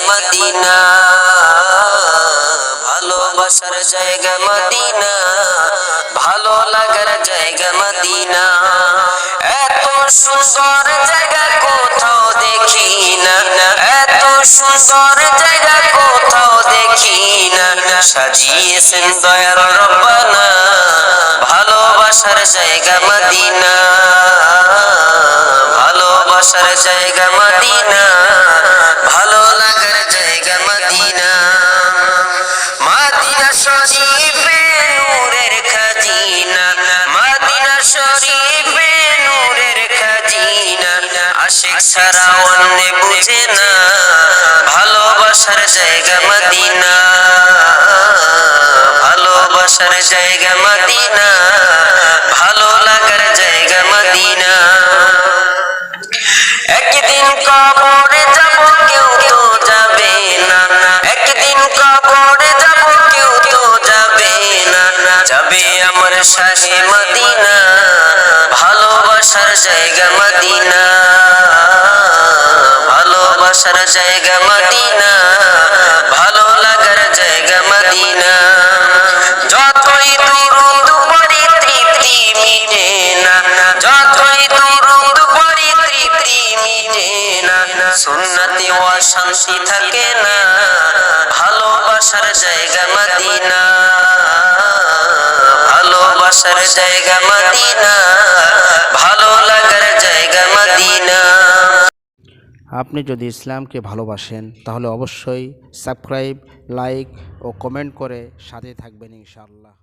Medina, ভালোবাসার জায়গা Medina, ভালো লাগার জায়গা মদিনা। এত সুন্দর জায়গা কোথাও দেখি না, এত সুন্দর জায়গা কোথাও দেখি না। সাজিয়েছেন দয়ার রব্বানা, ভালোবাসার জায়গা মদিনা, ভালোবাসার জায়গা মদিনা, ভালো লাগার জায়গা মদিনা। মদিনা শরীফে নূরের খাজিনা, মদিনা শরীফে নূরের খাজিনা। আশিক ছাড়া অন্য বুঝে না, ভালোবাসার জায়গা মদিনা, ভালোবাসার জায়গা মদিনা, ভালো লাগার জায়গা মদিনা। একদিন কবরে যাব কেউ তো যাবে না, একদিন কবরে যাব কেউ তো যাবে না। যাবে আমার শাহে মদিনা, ভালোবাসার জায়গা মদিনা, ভালোবাসার জায়গা মদিনা, ভালো লাগার জায়গা মদিনা। যতই দুরূদ পড়ি তৃপ্তি মিটে না, যতই দুরূদ পড়ি তৃপ্তি মিটে না। সুন্নতে অশান্তি থাকে না, ভালোবাসার জায়গা মদিনা, ভালোবাসার জায়গা মদিনা, ভালো লাগার জায়গা মদিনা। আপনি যদি ইসলামকে ভালোবাসেন তাহলে অবশ্যই সাবস্ক্রাইব, লাইক ও কমেন্ট করে সাথে থাকবেন ইনশাআল্লাহ।